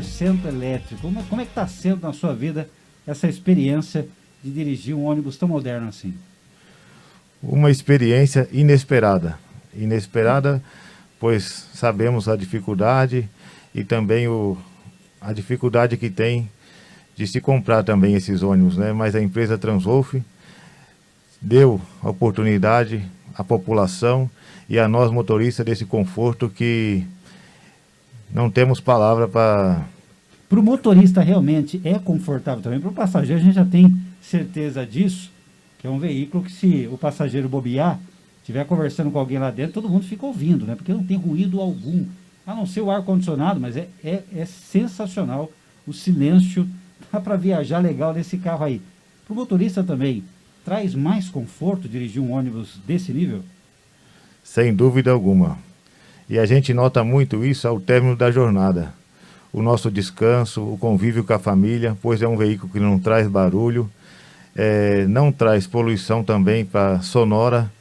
100% elétrico. Como é que está sendo na sua vida essa experiência de dirigir um ônibus tão moderno assim? Uma experiência inesperada. Inesperada, pois sabemos a dificuldade e também a dificuldade que tem de se comprar também esses ônibus, né? Mas a empresa Transwolf deu a oportunidade à população e a nós motoristas desse conforto que não temos palavra para... Para o motorista realmente é confortável também. Para o passageiro a gente já tem certeza disso, que é um veículo que, se o passageiro bobear, estiver conversando com alguém lá dentro, todo mundo fica ouvindo, né? Porque não tem ruído algum, a não ser o ar-condicionado, mas é sensacional o silêncio. Dá para viajar legal nesse carro aí. Para o motorista também, traz mais conforto dirigir um ônibus desse nível? Sem dúvida alguma. E a gente nota muito isso ao término da jornada. O nosso descanso, o convívio com a família, pois é um veículo que não traz barulho, não traz poluição também para sonora,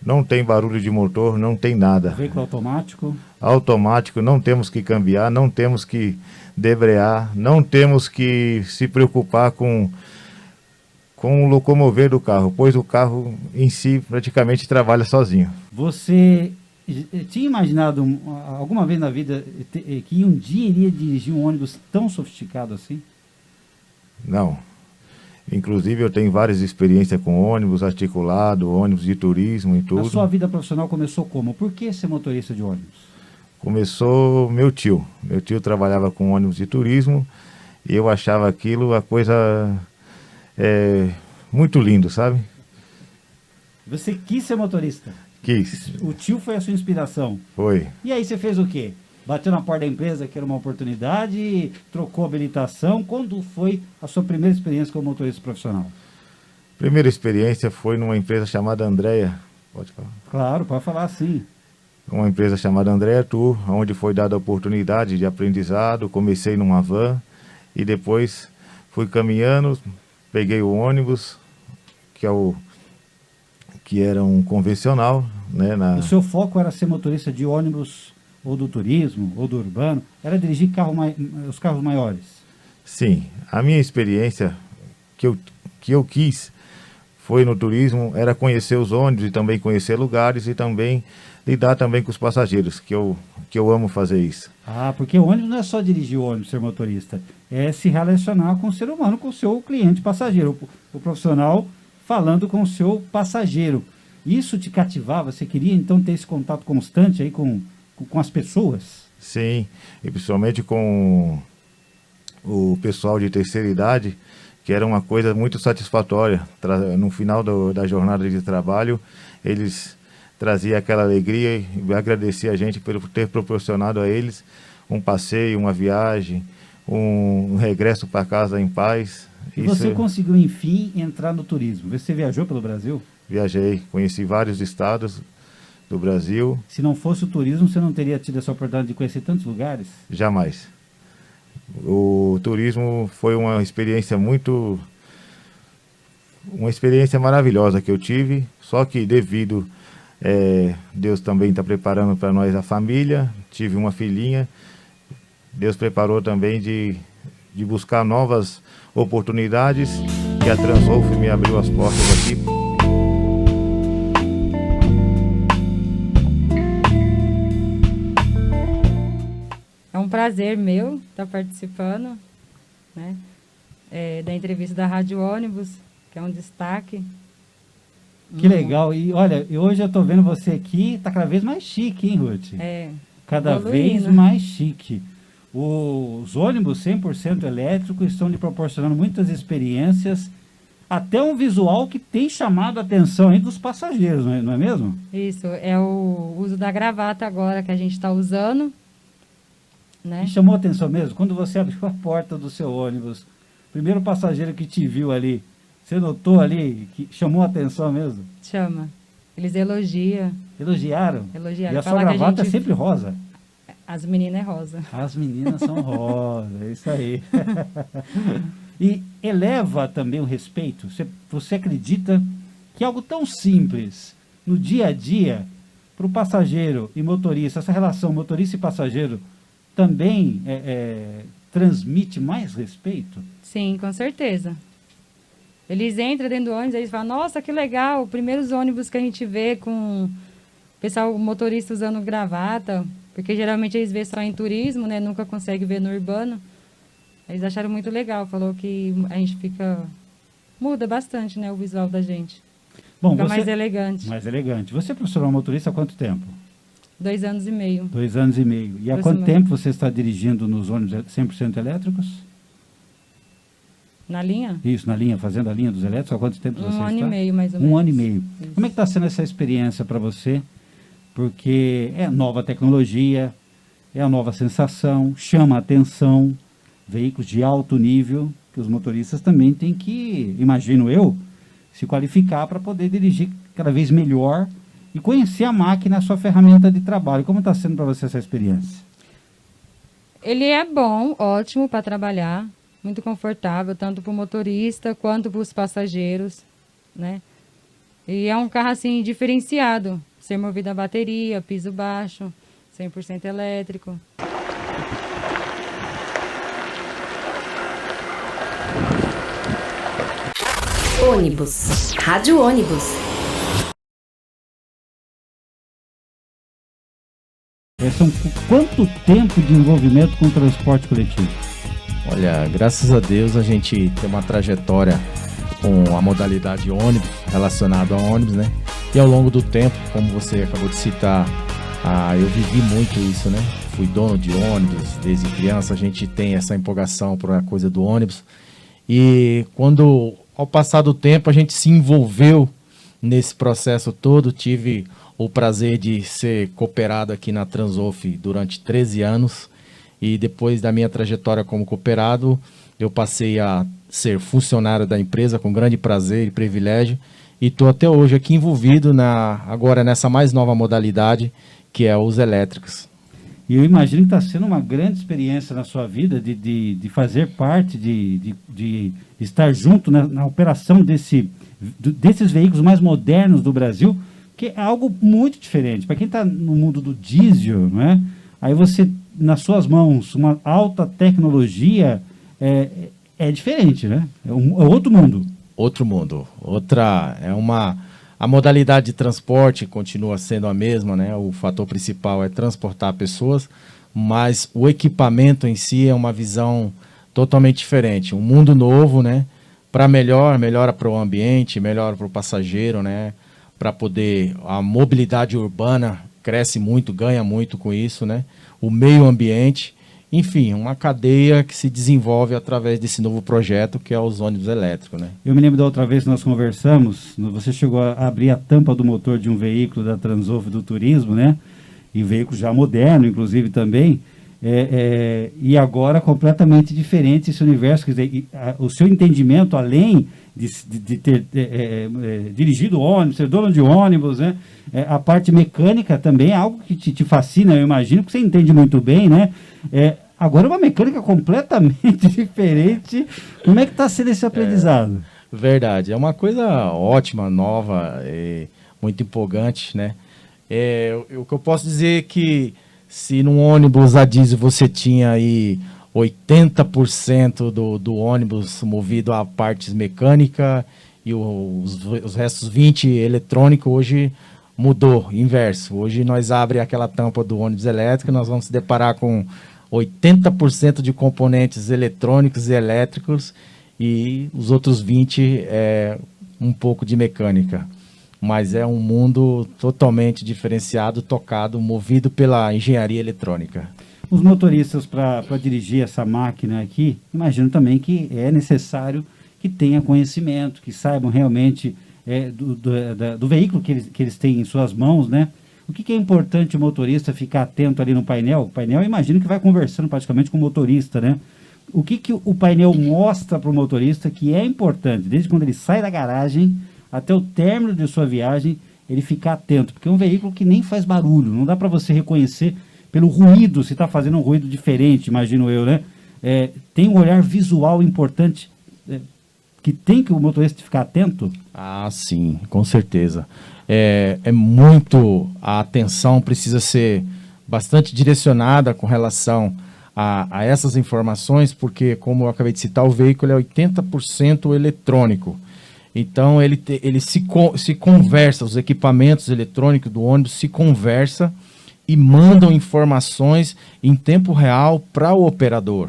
não tem barulho de motor, não tem nada. Veículo automático? Automático, não temos que cambiar, não temos que debrear, não temos que se preocupar com o locomover do carro, pois o carro em si praticamente trabalha sozinho. Você tinha imaginado alguma vez na vida que um dia iria dirigir um ônibus tão sofisticado assim? Não. Inclusive eu tenho várias experiências com ônibus articulado, ônibus de turismo e tudo. A sua vida profissional começou como? Por que ser motorista de ônibus? Começou meu tio. Meu tio trabalhava com ônibus de turismo e eu achava aquilo a coisa muito lindo, sabe? Você quis ser motorista? Quis. O tio foi a sua inspiração? Foi. E aí você fez o quê? Bateu na porta da empresa, que era uma oportunidade, trocou habilitação. Quando foi a sua primeira experiência como motorista profissional? Primeira experiência foi numa empresa chamada Andrea. Pode falar? Claro, pode falar sim. Uma empresa chamada Andrea Tour, onde foi dada a oportunidade de aprendizado. Comecei numa van e depois fui caminhando, peguei o ônibus, que era um convencional, né? O seu foco era ser motorista de ônibus, ou do turismo, ou do urbano? Era dirigir os carros maiores? Sim, a minha experiência que eu quis foi no turismo, era conhecer os ônibus e também conhecer lugares e também lidar também com os passageiros, que eu amo fazer isso. Ah, porque o ônibus não é só dirigir o ônibus, ser motorista, é se relacionar com o ser humano, com o seu cliente passageiro, o profissional falando com o seu passageiro. Isso te cativava? Você queria então ter esse contato constante aí com as pessoas? Sim, e principalmente com o pessoal de terceira idade, que era uma coisa muito satisfatória. No final da jornada de trabalho, eles traziam aquela alegria e agradeciam a gente por ter proporcionado a eles um passeio, uma viagem, um regresso para casa em paz. E você conseguiu, enfim, entrar no turismo. Você viajou pelo Brasil? Viajei, conheci vários estados do Brasil. Se não fosse o turismo, você não teria tido essa oportunidade de conhecer tantos lugares? Jamais. O turismo foi uma experiência maravilhosa que eu tive, só que devido Deus também está preparando para nós a família, tive uma filhinha, Deus preparou também de buscar novas oportunidades e a Transwolf me abriu as portas aqui. É um prazer meu estar participando, né, da entrevista da Rádio Ônibus, que é um destaque. Que legal. E olha, hoje eu estou vendo você aqui, está cada vez mais chique, hein, Ruth? Cada vez mais chique. Os ônibus 100% elétricos estão lhe proporcionando muitas experiências, até um visual que tem chamado a atenção aí dos passageiros, não é mesmo? Isso, é o uso da gravata agora que a gente está usando. Né? E chamou a atenção mesmo? Quando você abriu a porta do seu ônibus, o primeiro passageiro que te viu ali, você notou ali que chamou a atenção mesmo? Chama. Eles elogiam. Elogiaram? Elogiaram. E a sua gravata é sempre rosa? As meninas é rosa. As meninas são rosa, é isso aí. E eleva também o respeito? Você acredita que algo tão simples, no dia a dia, para o passageiro e motorista, essa relação motorista e passageiro, também transmite mais respeito? Sim, com certeza. Eles entram dentro do ônibus, eles falam, nossa, que legal, primeiros ônibus que a gente vê com o pessoal, motorista usando gravata, porque geralmente eles vê só em turismo, né? Nunca consegue ver no urbano. Eles acharam muito legal, falou que a gente muda bastante, né, o visual da gente. Bom, Fica você, mais elegante. mais elegante. Você é profissional motorista há quanto tempo? 2 anos e meio. 2 anos e meio. E há quanto tempo você está dirigindo nos ônibus 100% elétricos? Na linha? Isso, na linha, fazendo a linha dos elétricos. Há quanto tempo você está? 1 ano e meio, mais ou menos. 1 ano e meio. Isso. Como é que está sendo essa experiência para você? Porque é nova tecnologia, é a nova sensação, chama a atenção, veículos de alto nível, que os motoristas também têm que, imagino eu, se qualificar para poder dirigir cada vez melhor e conhecer a máquina, a sua ferramenta de trabalho. Como está sendo para você essa experiência? Ele é bom, ótimo para trabalhar, muito confortável, tanto para o motorista quanto para os passageiros, né? E é um carro, assim, diferenciado, ser movido a bateria, piso baixo, 100% elétrico. Ônibus. Rádio Ônibus. São quanto tempo de envolvimento com o transporte coletivo? Olha, graças a Deus a gente tem uma trajetória com a modalidade ônibus, relacionado a ônibus, né? E ao longo do tempo, como você acabou de citar, eu vivi muito isso, né? Fui dono de ônibus desde criança, a gente tem essa empolgação por a coisa do ônibus. E quando, ao passar do tempo, a gente se envolveu nesse processo todo, tive o prazer de ser cooperado aqui na Transoff durante 13 anos e depois da minha trajetória como cooperado, eu passei a ser funcionário da empresa com grande prazer e privilégio e estou até hoje aqui envolvido agora nessa mais nova modalidade que é os elétricos. E eu imagino que está sendo uma grande experiência na sua vida de fazer parte, de estar junto na operação desses veículos mais modernos do Brasil, que é algo muito diferente. Para quem está no mundo do diesel, não é? Aí você, nas suas mãos, uma alta tecnologia é diferente, né? É outro mundo. Outro mundo. A modalidade de transporte continua sendo a mesma, né? O fator principal é transportar pessoas, mas o equipamento em si é uma visão totalmente diferente. Um mundo novo, né? Para melhora para o ambiente, melhora para o passageiro, né? Para poder, a mobilidade urbana cresce muito, ganha muito com isso, né? O meio ambiente, enfim, uma cadeia que se desenvolve através desse novo projeto que é os ônibus elétricos, né? Eu me lembro da outra vez que nós conversamos, você chegou a abrir a tampa do motor de um veículo da Transoff do turismo, né? E veículo já moderno, inclusive, também. E agora completamente diferente esse universo. Quer dizer, o seu entendimento, além de ter dirigido ônibus, ser dono de ônibus, né? A parte mecânica também é algo que te fascina, eu imagino, porque você entende muito bem, né? Agora é uma mecânica completamente diferente. Como é que está sendo esse aprendizado? Verdade, é uma coisa ótima, nova, muito empolgante, né? O que eu posso dizer é que se num ônibus a diesel você tinha aí 80% do ônibus movido a partes mecânicas e os restos 20% eletrônico, hoje mudou, inverso. Hoje nós abre aquela tampa do ônibus elétrico e nós vamos se deparar com 80% de componentes eletrônicos e elétricos e os outros 20% um pouco de mecânica. Mas é um mundo totalmente diferenciado, tocado, movido pela engenharia eletrônica. Os motoristas, para dirigir essa máquina aqui, imagino também que é necessário que tenha conhecimento, que saibam realmente do veículo que eles têm em suas mãos, né? O que é importante o motorista ficar atento ali no painel? O painel, eu imagino que vai conversando praticamente com o motorista, né? O que o painel mostra para o motorista que é importante, desde quando ele sai da garagem até o término de sua viagem, ele ficar atento, porque é um veículo que nem faz barulho, não dá para você reconhecer pelo ruído, se está fazendo um ruído diferente, imagino eu, né? Tem um olhar visual importante que tem que o motorista ficar atento? Ah, sim, com certeza. A atenção precisa ser bastante direcionada com relação a essas informações, porque, como eu acabei de citar, o veículo é 80% eletrônico. Então, ele se conversa, os equipamentos eletrônicos do ônibus se conversam e mandam informações em tempo real para o operador.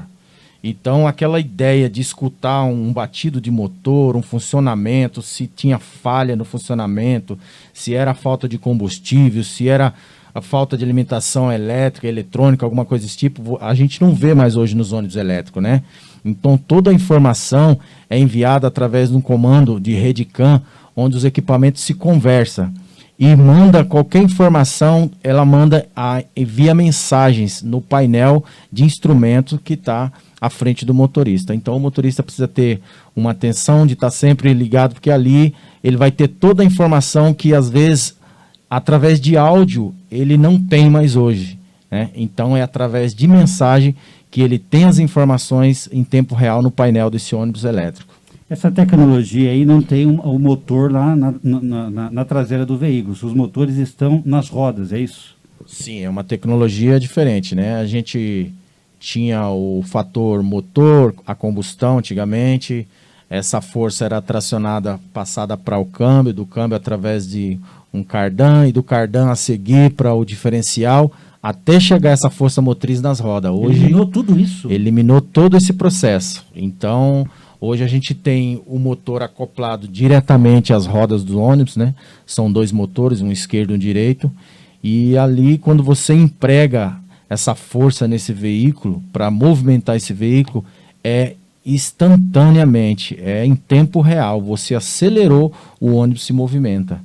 Então, aquela ideia de escutar um batido de motor, um funcionamento, se tinha falha no funcionamento, se era falta de combustível, se era a falta de alimentação elétrica, eletrônica, alguma coisa desse tipo, a gente não vê mais hoje nos ônibus elétricos, né? Então, toda a informação é enviada através de um comando de rede CAN, onde os equipamentos se conversam. E manda qualquer informação, ela envia mensagens no painel de instrumento que está à frente do motorista. Então, o motorista precisa ter uma atenção de estar sempre ligado, porque ali ele vai ter toda a informação que, às vezes, através de áudio, ele não tem mais hoje, né? Então, é através de mensagem que ele tem as informações em tempo real no painel desse ônibus elétrico. Essa tecnologia aí não tem o motor lá na traseira do veículo. Os motores estão nas rodas, é isso? Sim, é uma tecnologia diferente, né? A gente tinha o fator motor, a combustão antigamente. Essa força era tracionada, passada para o câmbio, do câmbio através de um cardan, e do cardan a seguir para o diferencial, até chegar essa força motriz nas rodas. Hoje, eliminou tudo isso? Eliminou todo esse processo. Então, hoje a gente tem o motor acoplado diretamente às rodas do ônibus, né? São 2 motores, um esquerdo e um direito. E ali, quando você emprega essa força nesse veículo, para movimentar esse veículo, é instantaneamente, é em tempo real. Você acelerou, o ônibus se movimenta.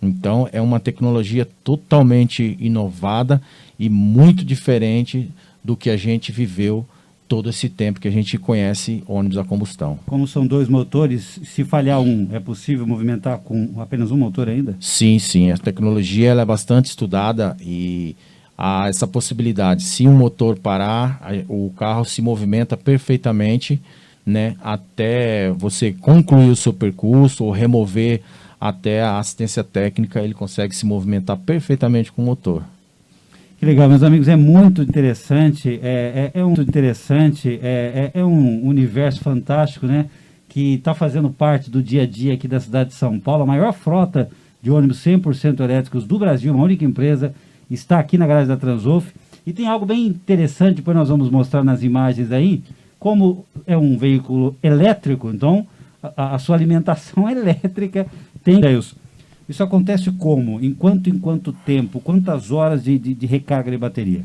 Então, é uma tecnologia totalmente inovada e muito diferente do que a gente viveu todo esse tempo que a gente conhece ônibus a combustão. Como são 2 motores, se falhar um, é possível movimentar com apenas um motor ainda? Sim, sim. A tecnologia ela é bastante estudada e há essa possibilidade. Se um motor parar, o carro se movimenta perfeitamente, né, até você concluir o seu percurso ou remover até a assistência técnica, ele consegue se movimentar perfeitamente com o motor. Que legal, meus amigos, é muito interessante, é um universo fantástico, né, que está fazendo parte do dia a dia aqui da cidade de São Paulo. A maior frota de ônibus 100% elétricos do Brasil, uma única empresa, está aqui na garagem da Transoff. E tem algo bem interessante, depois nós vamos mostrar nas imagens aí, como é um veículo elétrico, então a sua alimentação elétrica tem... Isso acontece como? Em quanto tempo? Quantas horas de recarga de bateria?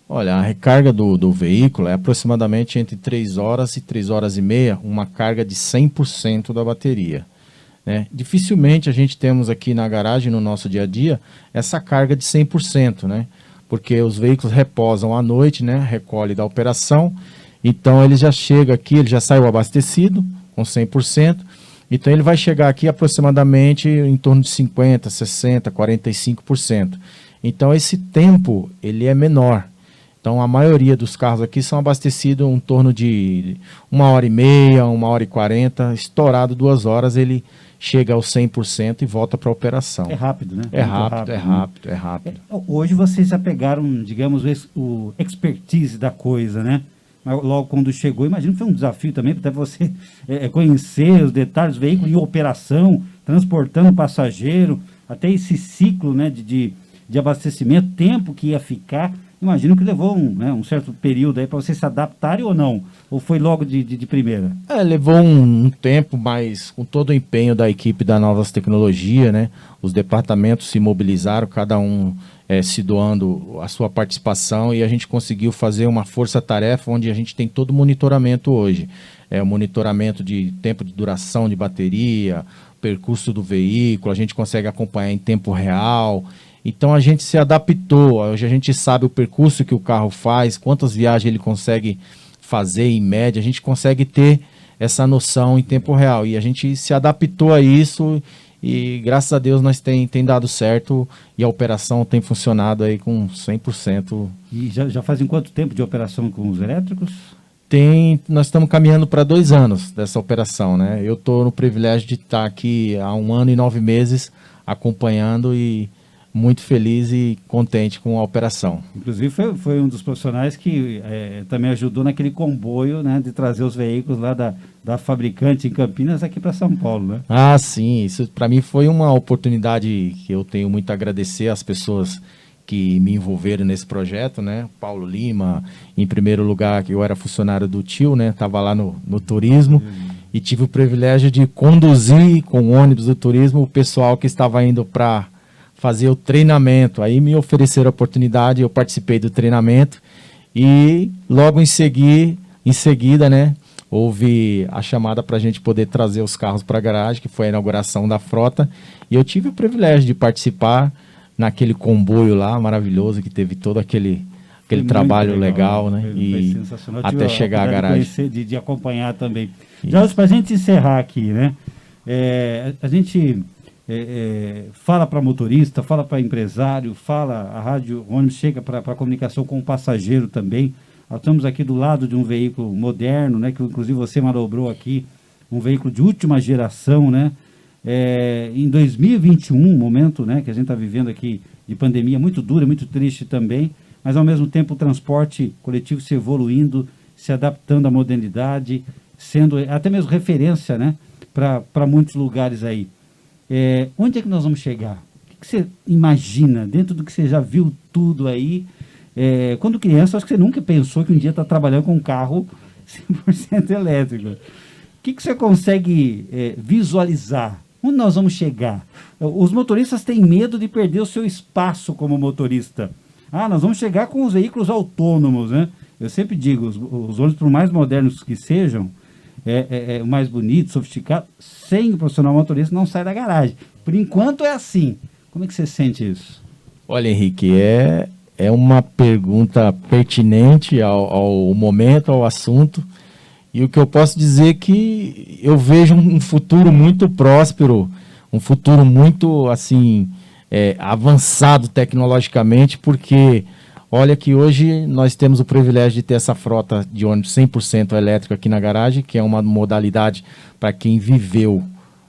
Olha, a recarga do veículo é aproximadamente entre 3 horas e 3 horas e meia, uma carga de 100% da bateria, né? Dificilmente a gente temos aqui na garagem, no nosso dia a dia, essa carga de 100%, né? Porque os veículos reposam à noite, né? Recolhe da operação, então ele já chega aqui, ele já saiu abastecido com 100%, então ele vai chegar aqui aproximadamente em torno de 50%, 60%, 45%. Então esse tempo ele é menor. Então a maioria dos carros aqui são abastecidos em torno de 1h30, 1h40, estourado 2 horas ele chega aos 100% e volta para a operação. É rápido, né? É rápido. Hoje vocês já pegaram, digamos, o expertise da coisa, né? Mas logo quando chegou, imagino que foi um desafio também, até você conhecer os detalhes do veículo em operação, transportando passageiro, até esse ciclo, né, de abastecimento, tempo que ia ficar. Imagino que levou um certo período aí para vocês se adaptarem ou não? Ou foi logo de primeira? Levou um tempo, mas com todo o empenho da equipe da Novas Tecnologias, né? Os departamentos se mobilizaram, cada um se doando a sua participação, e a gente conseguiu fazer uma força-tarefa onde a gente tem todo o monitoramento hoje. O monitoramento de tempo de duração de bateria, percurso do veículo, a gente consegue acompanhar em tempo real. Então a gente se adaptou, hoje a gente sabe o percurso que o carro faz, quantas viagens ele consegue fazer em média, a gente consegue ter essa noção em tempo real, e a gente se adaptou a isso e graças a Deus nós tem dado certo e a operação tem funcionado aí com 100%. E já fazem quanto tempo de operação com os elétricos? Nós estamos caminhando para 2 anos dessa operação, né? Eu estou no privilégio de estar aqui há 1 ano e 9 meses acompanhando, e muito feliz e contente com a operação. Inclusive foi um dos profissionais que também ajudou naquele comboio, né, de trazer os veículos lá da fabricante em Campinas aqui para São Paulo, né? Ah, sim, isso para mim foi uma oportunidade que eu tenho muito a agradecer às pessoas que me envolveram nesse projeto, né? Paulo Lima, em primeiro lugar, que eu era funcionário do tio, né? Estava lá no turismo e tive o privilégio de conduzir com o ônibus do turismo o pessoal que estava indo para fazer o treinamento. Aí me ofereceram a oportunidade, eu participei do treinamento e logo em seguida, né? Houve a chamada para a gente poder trazer os carros para a garagem, que foi a inauguração da frota, e eu tive o privilégio de participar naquele comboio lá maravilhoso, que teve todo aquele trabalho legal, né? Foi sensacional. Até chegar à garagem. De acompanhar também. Já para a gente encerrar aqui, né? A gente fala para motorista, fala para empresário, a Rádio Ônibus chega para a comunicação com o passageiro também. Nós estamos aqui do lado de um veículo moderno, né? Que inclusive você manobrou aqui, um veículo de última geração, né? Em 2021, momento, né, que a gente está vivendo aqui de pandemia muito dura, muito triste também, mas ao mesmo tempo o transporte coletivo se evoluindo, se adaptando à modernidade, sendo até mesmo referência, né, para muitos lugares aí. Onde é que nós vamos chegar? O que você imagina, dentro do que você já viu tudo aí? Quando criança, acho que você nunca pensou que um dia está trabalhando com um carro 100% elétrico. O que você consegue visualizar? Onde nós vamos chegar? Os motoristas têm medo de perder o seu espaço como motorista. Nós vamos chegar com os veículos autônomos, né? Eu sempre digo, os ônibus, por mais modernos que sejam, o mais bonito, sofisticado, sem o profissional motorista não sai da garagem. Por enquanto é assim. Como é que você sente isso? Olha, Henrique, é uma pergunta pertinente ao momento, ao assunto. E o que eu posso dizer é que eu vejo um futuro muito próspero, um futuro muito, assim, avançado tecnologicamente, porque olha que hoje nós temos o privilégio de ter essa frota de ônibus 100% elétrico aqui na garagem, que é uma modalidade para quem viveu,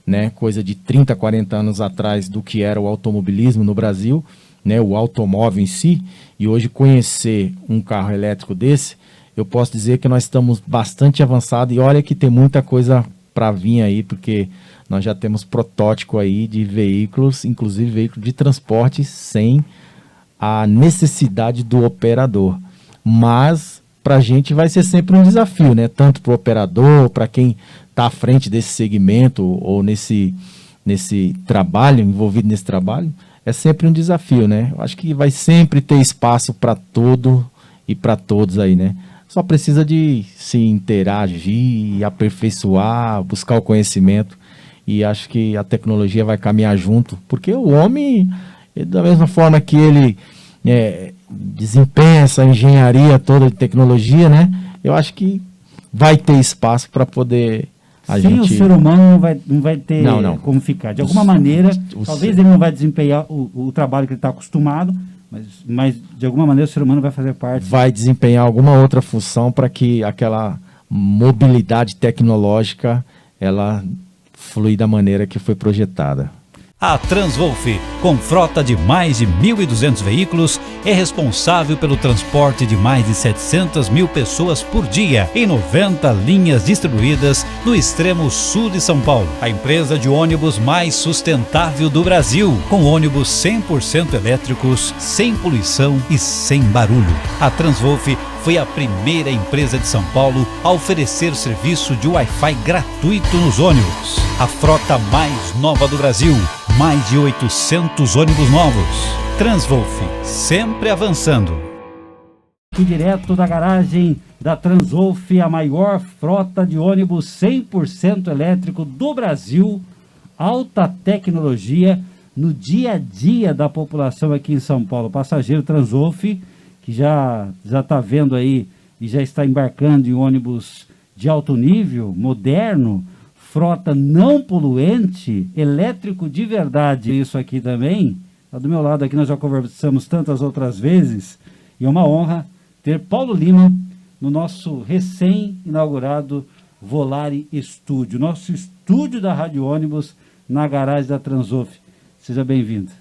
né, coisa de 30, 40 anos atrás do que era o automobilismo no Brasil, né, o automóvel em si, e hoje conhecer um carro elétrico desse, eu posso dizer que nós estamos bastante avançados e olha que tem muita coisa para vir aí, porque nós já temos protótipo aí de veículos, inclusive veículos de transporte sem a necessidade do operador. Mas para a gente vai ser sempre um desafio, né? Tanto para o operador, para quem está à frente desse segmento ou nesse trabalho, envolvido nesse trabalho, é sempre um desafio, né? Eu acho que vai sempre ter espaço para todo e para todos aí, né? Só precisa de se interagir, aperfeiçoar, buscar o conhecimento. E acho que a tecnologia vai caminhar junto. Porque o homem, da mesma forma que ele desempenha essa engenharia toda de tecnologia, né? Eu acho que vai ter espaço para poder o ser humano não vai ter como ficar. De alguma maneira, talvez ele não vai desempenhar o trabalho que ele está acostumado, mas de alguma maneira o ser humano vai fazer parte. Vai desempenhar alguma outra função para que aquela mobilidade tecnológica ela flui da maneira que foi projetada. A Transwolf, com frota de mais de 1.200 veículos, é responsável pelo transporte de mais de 700 mil pessoas por dia em 90 linhas distribuídas no extremo sul de São Paulo. A empresa de ônibus mais sustentável do Brasil, com ônibus 100% elétricos, sem poluição e sem barulho. A Transwolf foi a primeira empresa de São Paulo a oferecer serviço de Wi-Fi gratuito nos ônibus. A frota mais nova do Brasil, mais de 800 ônibus novos. Transwolf, sempre avançando. E direto da garagem da Transwolf, a maior frota de ônibus 100% elétrico do Brasil. Alta tecnologia no dia a dia da população aqui em São Paulo. Passageiro Transwolf, que já está vendo aí e já está embarcando em ônibus de alto nível, moderno, frota não poluente, elétrico de verdade. Isso aqui também, do meu lado aqui nós já conversamos tantas outras vezes, e é uma honra ter Paulo Lima no nosso recém-inaugurado Volare Estúdio, nosso estúdio da Rádio Ônibus na garagem da Transwolf. Seja bem-vindo.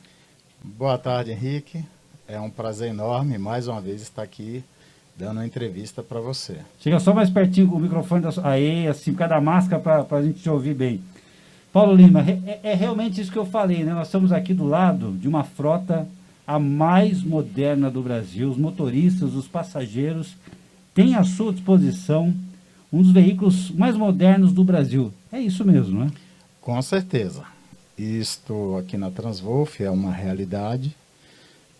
Boa tarde, Henrique. É um prazer enorme, mais uma vez, estar aqui dando uma entrevista para você. Chega só mais pertinho com o microfone. Aí, assim, por causa da máscara, para a gente te ouvir bem. Paulo Lima, é realmente isso que eu falei, né? Nós estamos aqui do lado de uma frota a mais moderna do Brasil. Os motoristas, os passageiros têm à sua disposição um dos veículos mais modernos do Brasil. É isso mesmo, né? Com certeza. Isto aqui na Transwolf é uma realidade.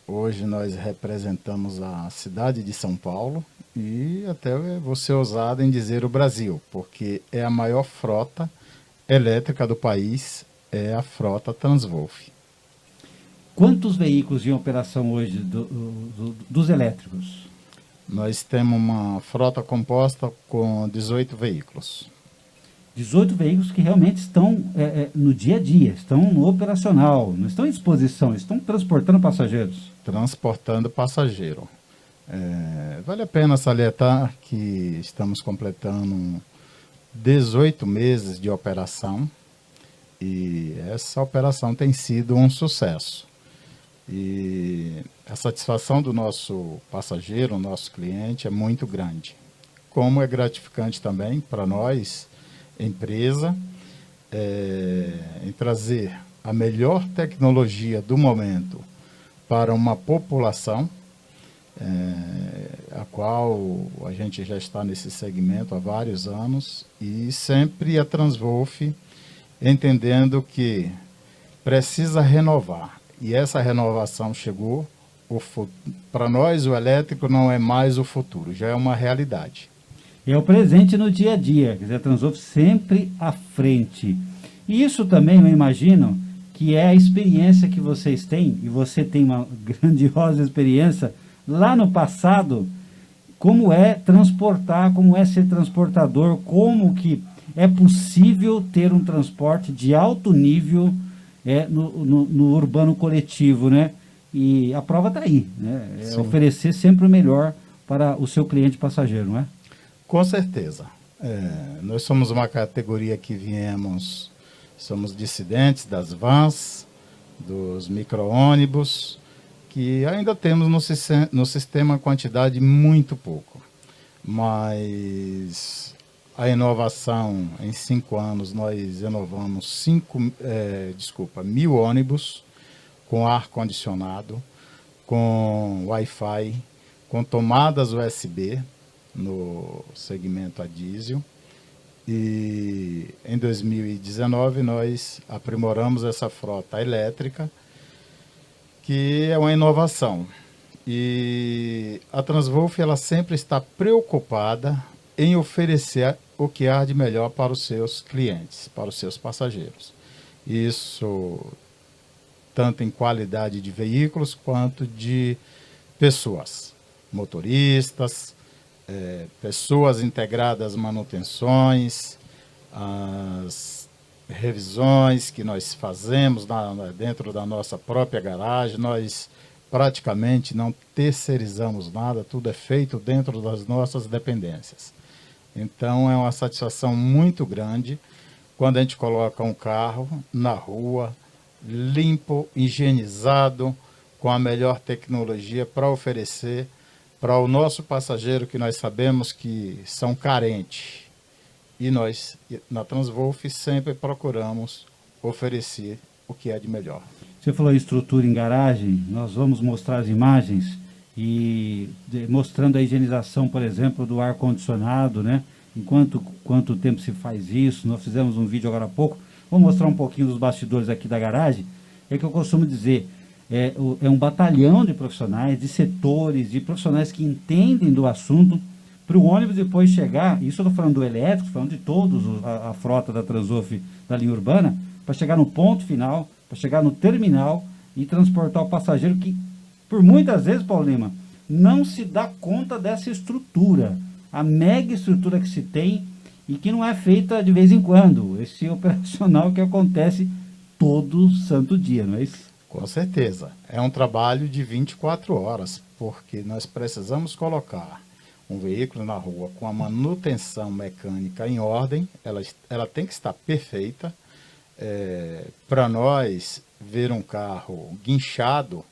Hoje nós representamos a cidade de São Paulo e até vou ser ousado em dizer o Brasil, porque é a maior frota elétrica do país, é a frota Transwolf. Quantos veículos em operação hoje dos elétricos? Nós temos uma frota composta com 18 veículos. 18 veículos que realmente estão no dia a dia, estão no operacional, não estão em exposição, estão transportando passageiros. Transportando passageiro. Vale a pena salientar que estamos completando 18 meses de operação e essa operação tem sido um sucesso. E a satisfação do nosso passageiro, nosso cliente, é muito grande. Como é gratificante também para nós, empresa, em trazer a melhor tecnologia do momento para uma população, a qual a gente já está nesse segmento há vários anos, e sempre a Transwolf entendendo que precisa renovar. E essa renovação chegou. Para nós, o elétrico não é mais o futuro, já é uma realidade. É o presente no dia a dia, quer dizer, a Transwolf sempre à frente. E isso também, eu imagino, que é a experiência que vocês têm, e você tem uma grandiosa experiência, lá no passado, como é transportar, como é ser transportador, como que é possível ter um transporte de alto nível no urbano coletivo, né? E a prova está aí, né? Oferecer sempre o melhor para o seu cliente passageiro, não é? Com certeza. Nós somos uma categoria que somos dissidentes das vans, dos micro-ônibus, que ainda temos no sistema quantidade muito pouco. Mas a inovação, em 5 anos, nós inovamos 1.000 ônibus com ar-condicionado, com Wi-Fi, com tomadas USB no segmento a diesel. E em 2019 nós aprimoramos essa frota elétrica, que é uma inovação. E a Transwolf ela sempre está preocupada em oferecer o que há de melhor para os seus clientes, para os seus passageiros. Isso tanto em qualidade de veículos quanto de pessoas, motoristas, pessoas integradas às manutenções, as revisões que nós fazemos dentro da nossa própria garagem. Nós praticamente não terceirizamos nada, tudo é feito dentro das nossas dependências. Então é uma satisfação muito grande quando a gente coloca um carro na rua, limpo, higienizado, com a melhor tecnologia para oferecer para o nosso passageiro, que nós sabemos que são carentes. E nós, na Transwolf, sempre procuramos oferecer o que é de melhor. Você falou em estrutura em garagem, nós vamos mostrar as imagens e mostrando a higienização, por exemplo, do ar-condicionado, né? Em quanto tempo se faz isso. Nós fizemos um vídeo agora há pouco. Vou mostrar um pouquinho dos bastidores aqui da garagem. É que eu costumo dizer, é um batalhão de profissionais, de setores, de profissionais que entendem do assunto, para o ônibus depois chegar, isso eu estou falando do elétrico, falando de todos, a frota da Transwolf da linha urbana, para chegar no ponto final, para chegar no terminal e transportar o passageiro que, por muitas vezes, Paulo Lima, não se dá conta dessa estrutura, a mega estrutura que se tem e que não é feita de vez em quando, esse operacional que acontece todo santo dia, não é isso? Com certeza. É um trabalho de 24 horas, porque nós precisamos colocar um veículo na rua com a manutenção mecânica em ordem, ela tem que estar perfeita. Para nós ver um carro guinchado,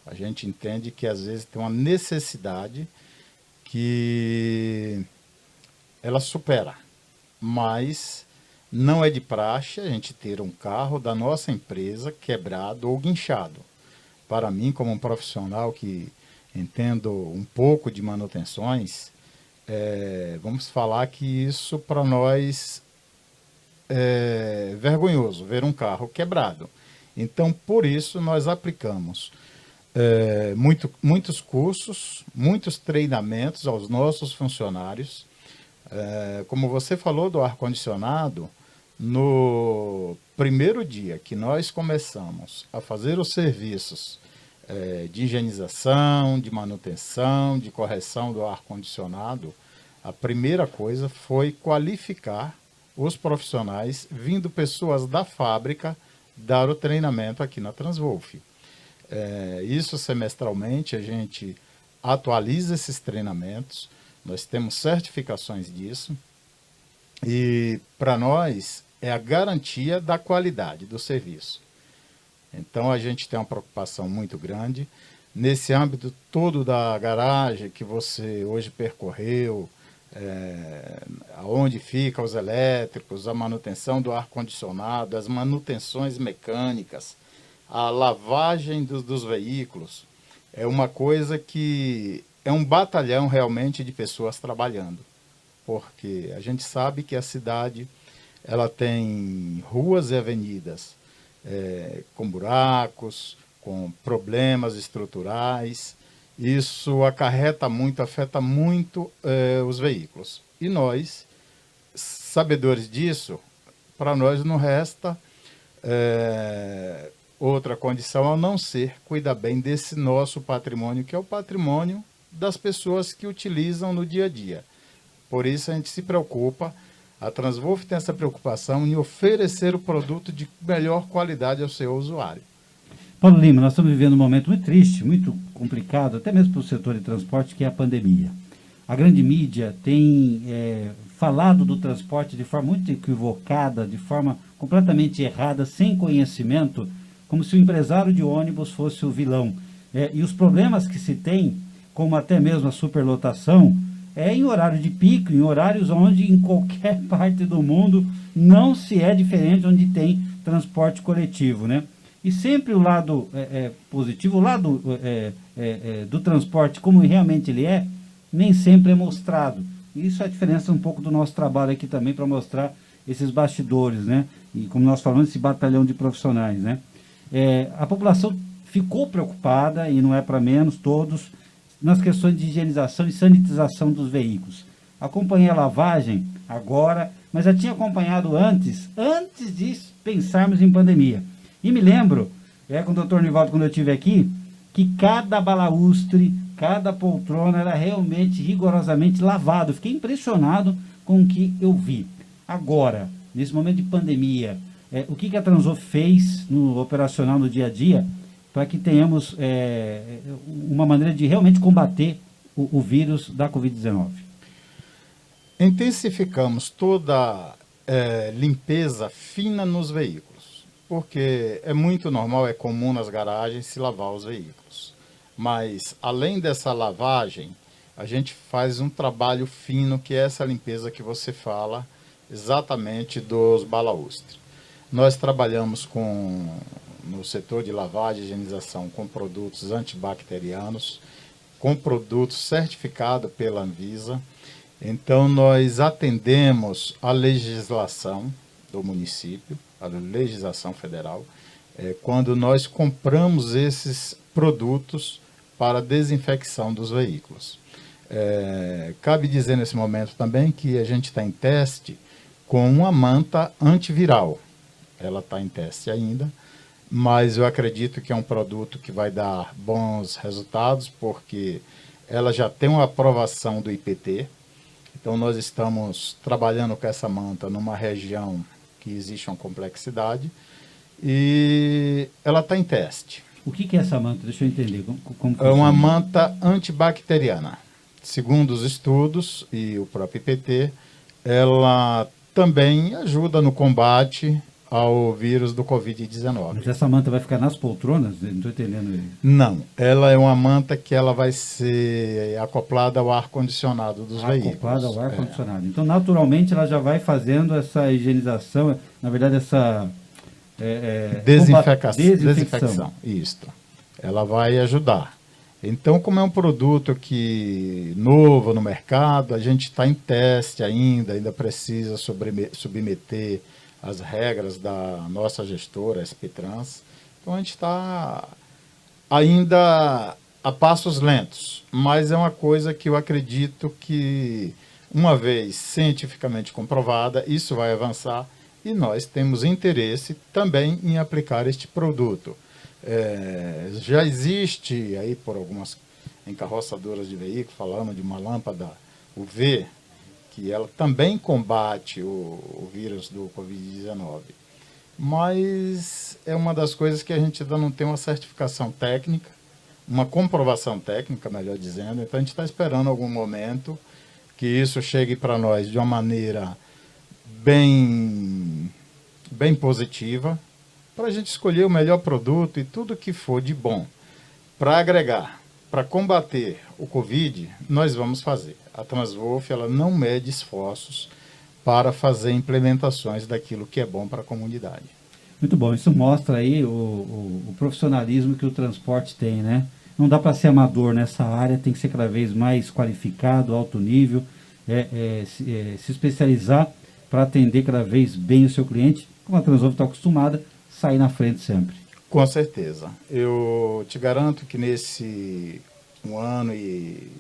a gente entende que às vezes tem uma necessidade que ela supera, mas não é de praxe a gente ter um carro da nossa empresa quebrado ou guinchado. Para mim, como um profissional que entendo um pouco de manutenções, vamos falar que isso para nós é vergonhoso, ver um carro quebrado. Então, por isso, nós aplicamos muitos cursos, muitos treinamentos aos nossos funcionários. Como você falou do ar-condicionado, no primeiro dia que nós começamos a fazer os serviços de higienização, de manutenção, de correção do ar-condicionado, a primeira coisa foi qualificar os profissionais, vindo pessoas da fábrica, dar o treinamento aqui na Transwolf. Isso semestralmente a gente atualiza esses treinamentos, nós temos certificações disso, e para nós é a garantia da qualidade do serviço. Então a gente tem uma preocupação muito grande. Nesse âmbito todo da garagem que você hoje percorreu, onde ficam os elétricos, a manutenção do ar-condicionado, as manutenções mecânicas, a lavagem dos veículos, é uma coisa que é um batalhão realmente de pessoas trabalhando. Porque a gente sabe que a cidade ela tem ruas e avenidas com buracos, com problemas estruturais. Isso acarreta muito, afeta muito os veículos. E nós, sabedores disso, para nós não resta outra condição a não ser cuidar bem desse nosso patrimônio, que é o patrimônio das pessoas que utilizam no dia a dia. Por isso a gente se preocupa, a Transwolf tem essa preocupação em oferecer o produto de melhor qualidade ao seu usuário. Paulo Lima, nós estamos vivendo um momento muito triste, muito complicado, até mesmo para o setor de transporte, que é a pandemia. A grande mídia tem falado do transporte de forma muito equivocada, de forma completamente errada, sem conhecimento, como se o empresário de ônibus fosse o vilão. E os problemas que se tem, como até mesmo a superlotação, em horário de pico, em horários onde em qualquer parte do mundo não se é diferente, onde tem transporte coletivo, né? E sempre o lado positivo, o lado do transporte, como realmente ele nem sempre é mostrado. Isso é a diferença um pouco do nosso trabalho aqui também, para mostrar esses bastidores, né? E como nós falamos, esse batalhão de profissionais, né? A população ficou preocupada, e não é para menos, todos, nas questões de higienização e sanitização dos veículos. Acompanhei a lavagem agora, mas já tinha acompanhado antes de pensarmos em pandemia. E me lembro, com o doutor Nivaldo, quando eu estive aqui, que cada balaústre, cada poltrona era realmente rigorosamente lavado. Fiquei impressionado com o que eu vi. Agora, nesse momento de pandemia, o que a Transwolf fez no operacional, no dia a dia, para que tenhamos uma maneira de realmente combater o vírus da Covid-19? Intensificamos toda a limpeza fina nos veículos, porque é muito normal, é comum nas garagens se lavar os veículos. Mas, além dessa lavagem, a gente faz um trabalho fino, que é essa limpeza que você fala, exatamente dos balaústres. Nós trabalhamos no setor de lavagem e higienização com produtos antibacterianos, com produtos certificados pela Anvisa. Então, nós atendemos a legislação do município, a legislação federal, quando nós compramos esses produtos para desinfecção dos veículos. Cabe dizer nesse momento também que a gente está em teste com uma manta antiviral. Ela está em teste ainda, mas eu acredito que é um produto que vai dar bons resultados, porque ela já tem uma aprovação do IPT. Então, nós estamos trabalhando com essa manta numa região que existe uma complexidade, e ela está em teste. O que é essa manta? Deixa eu entender. Como é uma manta antibacteriana. Segundo os estudos e o próprio IPT, ela também ajuda no combate ao vírus do Covid-19. Mas essa manta vai ficar nas poltronas? Não estou entendendo. Não, ela é uma manta que ela vai ser acoplada ao ar-condicionado dos veículos. Acoplada ao ar-condicionado. Então, naturalmente, ela já vai fazendo essa higienização, na verdade, essa... Desinfecção. Isto. Ela vai ajudar. Então, como é um produto que novo no mercado, a gente está em teste ainda precisa submeter as regras da nossa gestora, SP-Trans. Então, a gente está ainda a passos lentos, mas é uma coisa que eu acredito que, uma vez cientificamente comprovada, isso vai avançar e nós temos interesse também em aplicar este produto. Já existe aí por algumas encarroçadoras de veículos falando de uma lâmpada UV, que ela também combate o vírus do Covid-19. Mas é uma das coisas que a gente ainda não tem uma certificação técnica, uma comprovação técnica, melhor dizendo. Então a gente está esperando algum momento que isso chegue para nós de uma maneira bem positiva, para a gente escolher o melhor produto e tudo que for de bom para agregar, para combater o Covid, nós vamos fazer. A Transwolf, ela não mede esforços para fazer implementações daquilo que é bom para a comunidade. Muito bom, isso mostra aí o profissionalismo que o transporte tem, né? Não dá para ser amador nessa área, tem que ser cada vez mais qualificado, alto nível, se especializar para atender cada vez bem o seu cliente, como a Transwolf está acostumada, sair na frente sempre. Com certeza. Eu te garanto que nesse 1 ano e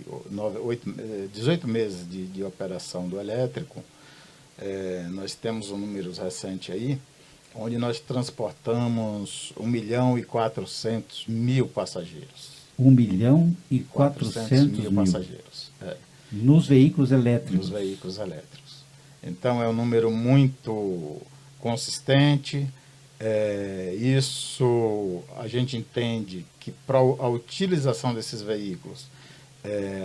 18 meses de operação do elétrico, nós temos um número recente aí, onde nós transportamos 1.400.000 passageiros. 1.400.000 passageiros. Nos veículos elétricos. Nos veículos elétricos. Então é um número muito consistente. Isso a gente entende que para a utilização desses veículos,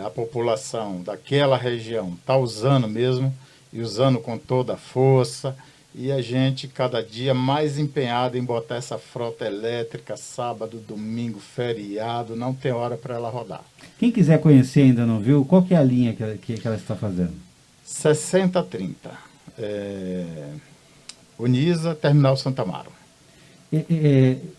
a população daquela região está usando mesmo, e usando com toda a força, e a gente cada dia mais empenhado em botar essa frota elétrica sábado, domingo, feriado, não tem hora para ela rodar. Quem quiser conhecer ainda não viu, qual que é a linha que ela está fazendo? 6030, Unisa, Terminal Santa Amaro.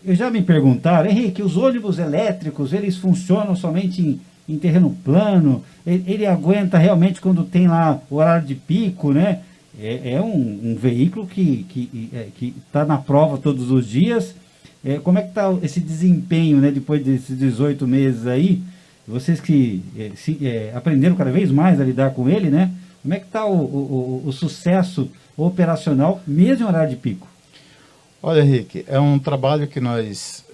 Eu já me perguntaram, Henrique, os ônibus elétricos, eles funcionam somente em terreno plano? Ele aguenta realmente quando tem lá o horário de pico, né? É um veículo que está na prova todos os dias. Como é que está esse desempenho, né, depois desses 18 meses aí? Vocês que aprenderam cada vez mais a lidar com ele, né? Como é que está o sucesso operacional, mesmo em horário de pico? Olha, Henrique, é um trabalho que nós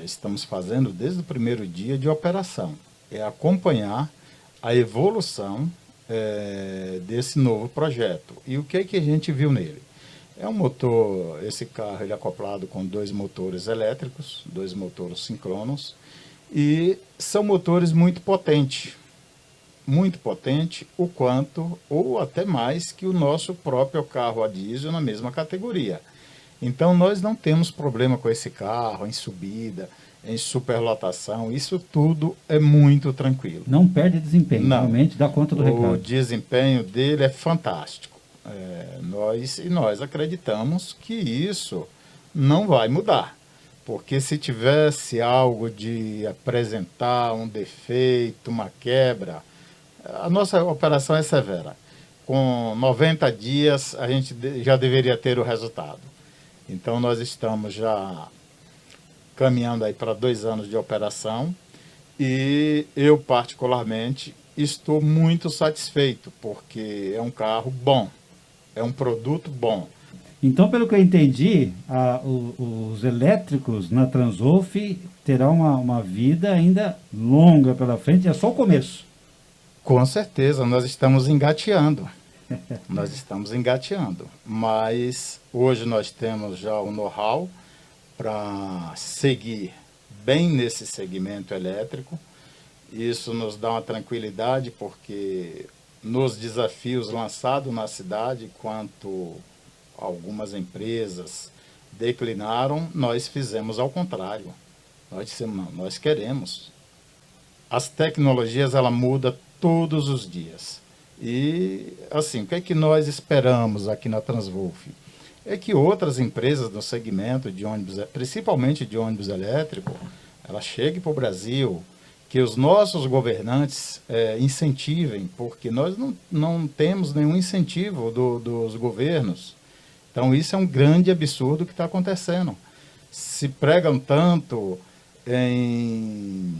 estamos fazendo desde o primeiro dia de operação. É acompanhar a evolução desse novo projeto. E o que a gente viu nele? É um motor, esse carro ele é acoplado com 2 motores elétricos, 2 motores síncronos, e são motores muito potentes, o quanto, ou até mais, que o nosso próprio carro a diesel na mesma categoria. Então, nós não temos problema com esse carro, em subida, em superlotação, isso tudo é muito tranquilo. Não perde desempenho, não. Realmente dá conta do recado. O desempenho dele é fantástico. Nós acreditamos que isso não vai mudar, porque se tivesse algo de apresentar um defeito, uma quebra, a nossa operação é severa. Com 90 dias, a gente já deveria ter o resultado. Então, nós estamos já caminhando aí para 2 anos de operação e eu, particularmente, estou muito satisfeito, porque é um carro bom, é um produto bom. Então, pelo que eu entendi, os elétricos na Transwolf terão uma vida ainda longa pela frente, é só o começo. Com certeza, nós estamos engateando. Mas hoje nós temos já o know-how para seguir bem nesse segmento elétrico. Isso nos dá uma tranquilidade, porque nos desafios lançados na cidade, quanto algumas empresas declinaram, nós fizemos ao contrário. Nós dissemos, não, nós queremos. As tecnologias, ela muda todos os dias. E, assim, o que é que nós esperamos aqui na Transvolf? É que outras empresas do segmento de ônibus, principalmente de ônibus elétrico, ela chegue para o Brasil, que os nossos governantes incentivem, porque nós não temos nenhum incentivo dos governos. Então, isso é um grande absurdo que está acontecendo. Se pregam tanto em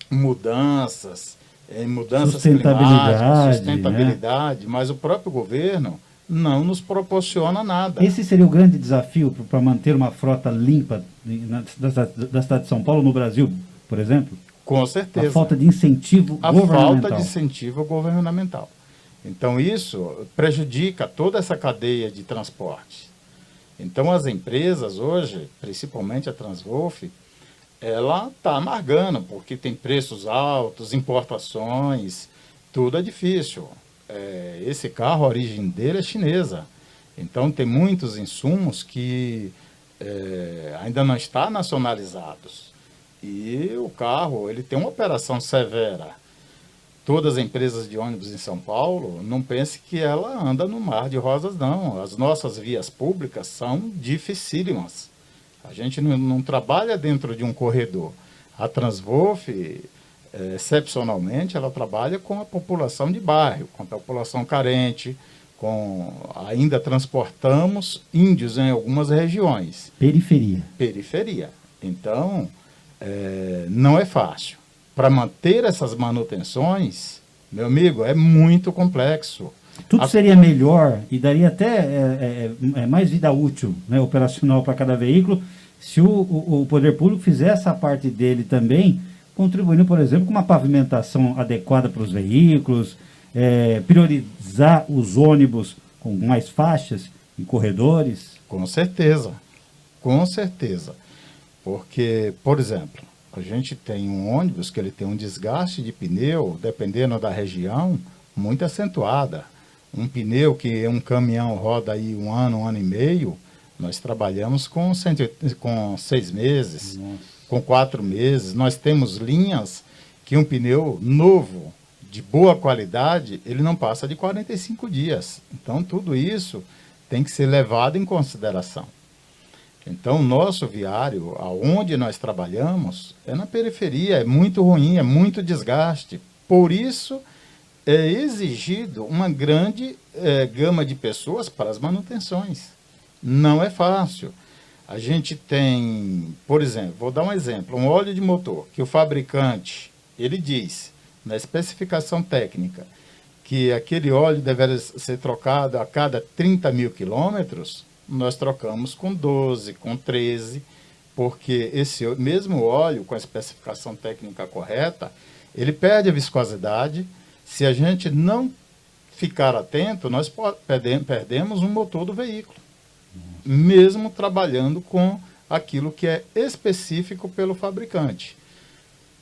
mudanças climáticas, sustentabilidade, né? Mas o próprio governo não nos proporciona nada. Esse seria o grande desafio para manter uma frota limpa da cidade de São Paulo, no Brasil, por exemplo? Com certeza. A falta de incentivo governamental. A falta de incentivo governamental. Então, isso prejudica toda essa cadeia de transporte. Então, as empresas hoje, principalmente a Transvolf, ela está amargando, porque tem preços altos, importações, tudo é difícil. Esse carro, a origem dele é chinesa. Então, tem muitos insumos que ainda não estão nacionalizados. E o carro, ele tem uma operação severa. Todas as empresas de ônibus em São Paulo, não pense que ela anda no mar de rosas, não. As nossas vias públicas são dificílimas. A gente não trabalha dentro de um corredor. A Transvolf, excepcionalmente, ela trabalha com a população de bairro, com a população carente, ainda transportamos índios em algumas regiões. Periferia. Então, não é fácil. Para manter essas manutenções, meu amigo, é muito complexo. Tudo seria melhor e daria até mais vida útil, né, operacional para cada veículo, se o poder público fizesse a parte dele também, contribuindo, por exemplo, com uma pavimentação adequada para os veículos, priorizar os ônibus com mais faixas e corredores. Com certeza. Porque, por exemplo, a gente tem um ônibus que ele tem um desgaste de pneu, dependendo da região, muito acentuada. Um pneu que um caminhão roda aí um ano e meio, nós trabalhamos com 6 meses, nossa, com 4 meses. Nós temos linhas que um pneu novo, de boa qualidade, ele não passa de 45 dias. Então, tudo isso tem que ser levado em consideração. Então, o nosso viário, aonde nós trabalhamos, é na periferia, é muito ruim, é muito desgaste. Por isso, é exigido uma grande gama de pessoas para as manutenções. Não é fácil. A gente tem, por exemplo, vou dar um exemplo, um óleo de motor, que o fabricante, ele diz, na especificação técnica, que aquele óleo deveria ser trocado a cada 30 mil quilômetros, nós trocamos com 12, com 13, porque esse mesmo óleo, com a especificação técnica correta, ele perde a viscosidade. Se a gente não ficar atento, nós perdemos um motor do veículo, mesmo trabalhando com aquilo que é específico pelo fabricante.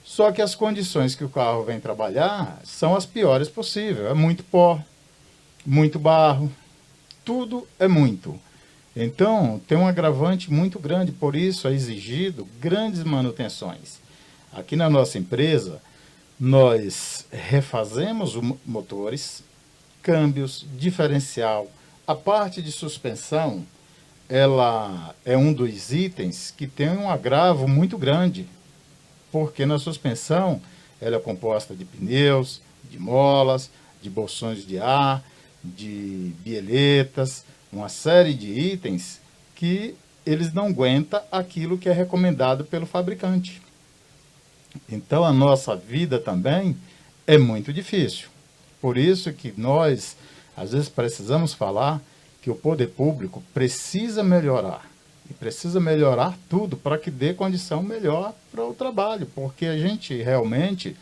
Só que as condições que o carro vem trabalhar são as piores possíveis. É muito pó, muito barro, tudo é muito. Então, tem um agravante muito grande, por isso é exigido grandes manutenções. Aqui na nossa empresa, nós refazemos os motores, câmbios, diferencial. A parte de suspensão, ela é um dos itens que tem um agravo muito grande, porque na suspensão ela é composta de pneus, de molas, de bolsões de ar, de bieletas, uma série de itens que eles não aguentam aquilo que é recomendado pelo fabricante. Então, a nossa vida também é muito difícil. Por isso que nós, às vezes, precisamos falar que o poder público precisa melhorar. E precisa melhorar tudo para que dê condição melhor para o trabalho, porque a gente realmente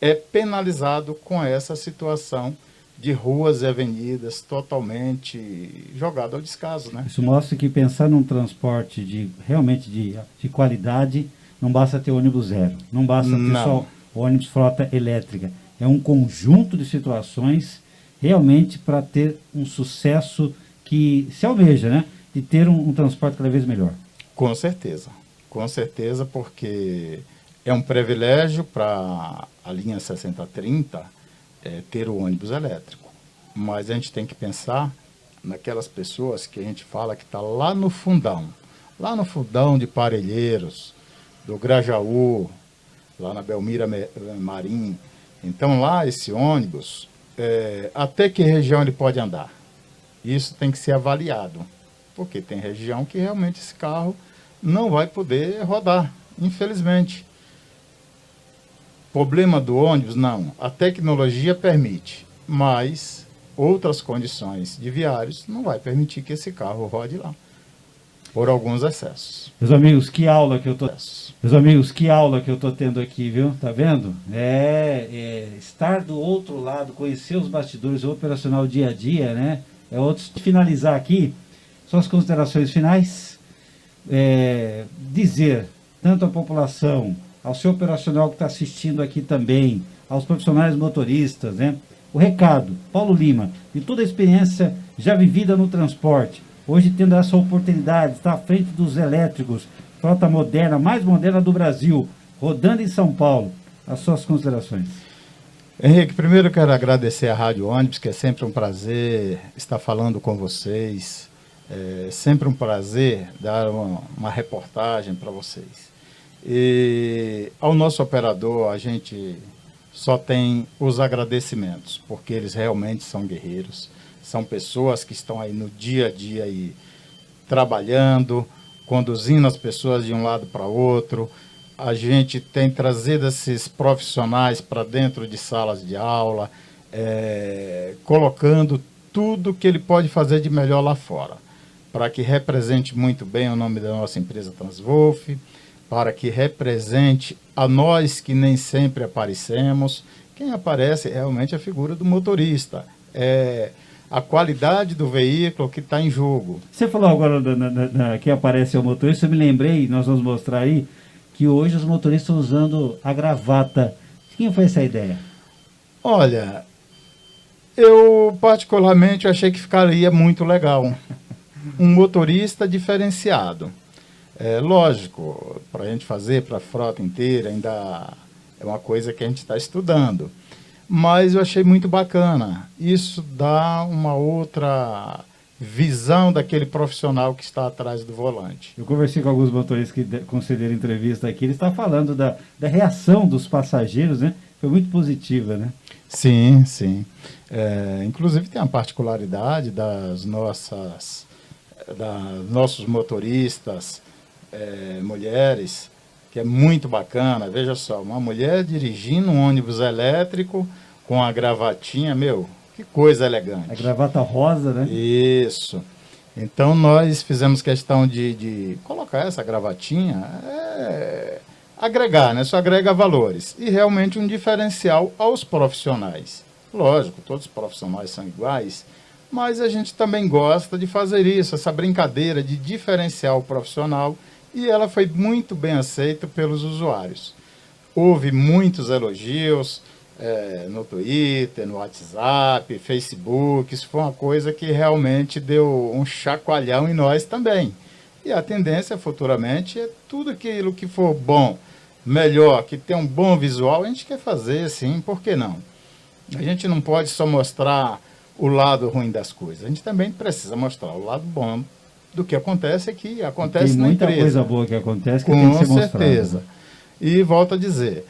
é penalizado com essa situação de ruas e avenidas totalmente jogado ao descaso, né? Isso mostra que pensar num transporte realmente de qualidade, não basta ter ônibus zero, não basta ter só ônibus frota elétrica. É um conjunto de situações realmente para ter um sucesso que se almeja, né? de ter um transporte cada vez melhor. Com certeza, porque é um privilégio para a linha 6030 ter o ônibus elétrico. Mas a gente tem que pensar naquelas pessoas que a gente fala que está lá no fundão de Parelheiros, do Grajaú, lá na Belmira Marim. Então lá esse ônibus, até que região ele pode andar? Isso tem que ser avaliado, porque tem região que realmente esse carro não vai poder rodar, infelizmente. Problema do ônibus? Não. A tecnologia permite, mas outras condições de viários não vai permitir que esse carro rode lá, por alguns excessos. Meus amigos, que aula que eu tô tendo aqui, viu? Tá vendo? Estar do outro lado, conhecer os bastidores, o operacional dia a dia, né? Finalizar aqui, suas considerações finais, dizer, tanto à população, ao seu operacional que está assistindo aqui também, aos profissionais motoristas, né? O recado, Paulo Lima, de toda a experiência já vivida no transporte, hoje tendo essa oportunidade, está à frente dos elétricos, frota moderna, mais moderna do Brasil, rodando em São Paulo, as suas considerações. Henrique, primeiro eu quero agradecer à Rádio Ônibus, que é sempre um prazer estar falando com vocês, é sempre um prazer dar uma reportagem para vocês. E ao nosso operador, a gente só tem os agradecimentos, porque eles realmente são guerreiros, são pessoas que estão aí no dia a dia aí, trabalhando, conduzindo as pessoas de um lado para outro. A gente tem trazido esses profissionais para dentro de salas de aula, colocando tudo que ele pode fazer de melhor lá fora, para que represente muito bem o nome da nossa empresa Transwolf, para que represente a nós que nem sempre aparecemos. Quem aparece realmente é a figura do motorista, a qualidade do veículo que está em jogo. Você falou agora que aparece o motorista, eu me lembrei, nós vamos mostrar aí, que hoje os motoristas estão usando a gravata. Quem foi essa ideia? Olha, eu particularmente achei que ficaria muito legal. Um motorista diferenciado. Lógico, para a gente fazer para a frota inteira ainda é uma coisa que a gente está estudando. Mas eu achei muito bacana. Isso dá uma outra visão daquele profissional que está atrás do volante. Eu conversei com alguns motoristas que concederam entrevista aqui, eles estão falando da reação dos passageiros, né? Foi muito positiva, né? Sim. Inclusive tem a particularidade nossos motoristas, mulheres, que é muito bacana. Veja só, uma mulher dirigindo um ônibus elétrico com a gravatinha, que coisa elegante. A gravata rosa, né? Isso. Então nós fizemos questão de colocar essa gravatinha, agregar, né? Isso agrega valores. E realmente um diferencial aos profissionais. Lógico, todos os profissionais são iguais, mas a gente também gosta de fazer isso, essa brincadeira de diferenciar o profissional, e ela foi muito bem aceita pelos usuários. Houve muitos elogios, no Twitter, no WhatsApp, Facebook. Isso foi uma coisa que realmente deu um chacoalhão em nós também. E a tendência futuramente é tudo aquilo que for bom, melhor, que tem um bom visual, a gente quer fazer, sim, por que não? A gente não pode só mostrar o lado ruim das coisas, a gente também precisa mostrar o lado bom do que acontece aqui, acontece na empresa. Tem muita coisa boa que acontece que com tem que ser mostrada. Com certeza. E volto a dizer,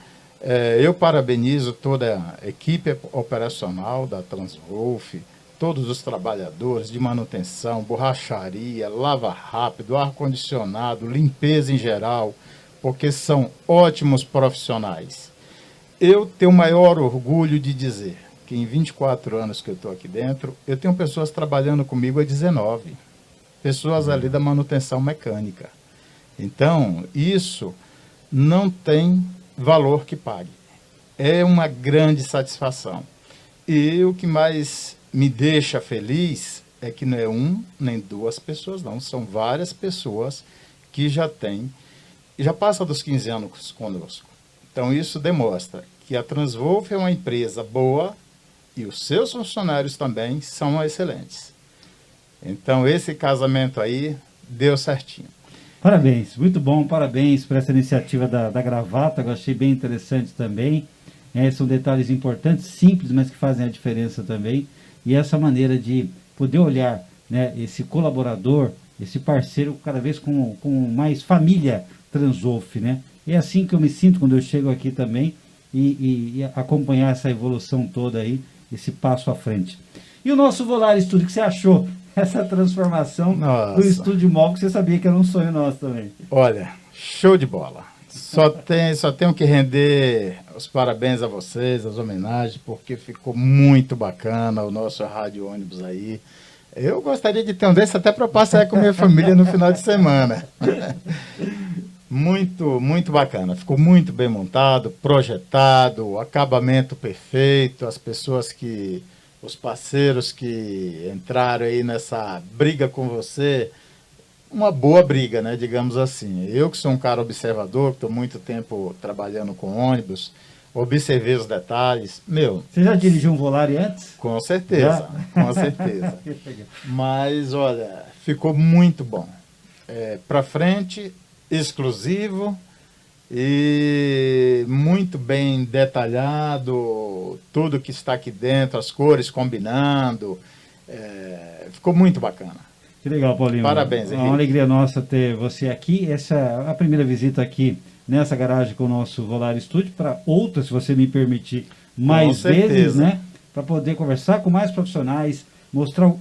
eu parabenizo toda a equipe operacional da Transwolf, todos os trabalhadores de manutenção, borracharia, lava rápido, ar-condicionado, limpeza em geral, porque são ótimos profissionais. Eu tenho o maior orgulho de dizer que em 24 anos que eu estou aqui dentro, eu tenho pessoas trabalhando comigo há 19, pessoas ali da manutenção mecânica. Então, isso não tem valor que pague. É uma grande satisfação. E o que mais me deixa feliz é que não é nem duas pessoas, não. São várias pessoas que já passa dos 15 anos conosco. Então, isso demonstra que a Transwolf é uma empresa boa e os seus funcionários também são excelentes. Então, esse casamento aí deu certinho. Parabéns, muito bom, parabéns por essa iniciativa da gravata, eu achei bem interessante também. São detalhes importantes, simples, mas que fazem a diferença também. E essa maneira de poder olhar, né, esse colaborador, esse parceiro, cada vez com mais família Transolf, né? É assim que eu me sinto quando eu chego aqui também e acompanhar essa evolução toda aí, esse passo à frente. E o nosso Volare Estúdio, o que você achou? Essa transformação do estúdio móvel, que você sabia que era um sonho nosso também. Olha, show de bola. Só tenho que render os parabéns a vocês, as homenagens, porque ficou muito bacana o nosso rádio ônibus aí. Eu gostaria de ter um desse até para passear com minha família no final de semana. Muito, muito bacana. Ficou muito bem montado, projetado, acabamento perfeito, os parceiros que entraram aí nessa briga com você, uma boa briga, né, digamos assim. Eu que sou um cara observador, que estou muito tempo trabalhando com ônibus, observei os detalhes. Você já dirigiu um Volare antes? Com certeza, com certeza. Mas, olha, ficou muito bom. Para frente, exclusivo e muito bem detalhado, tudo que está aqui dentro, as cores combinando, ficou muito bacana. Que legal, Paulinho. Parabéns, Henrique. É uma alegria nossa ter você aqui. Essa é a primeira visita aqui nessa garagem com o nosso Volare Estúdio, para outras, se você me permitir, mais vezes, né? Para poder conversar com mais profissionais, mostrar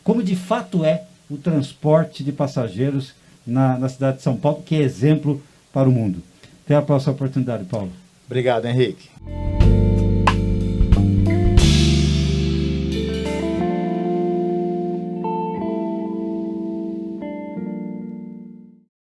como de fato é o transporte de passageiros na cidade de São Paulo, que é exemplo para o mundo. Até a próxima oportunidade, Paulo. Obrigado, Henrique.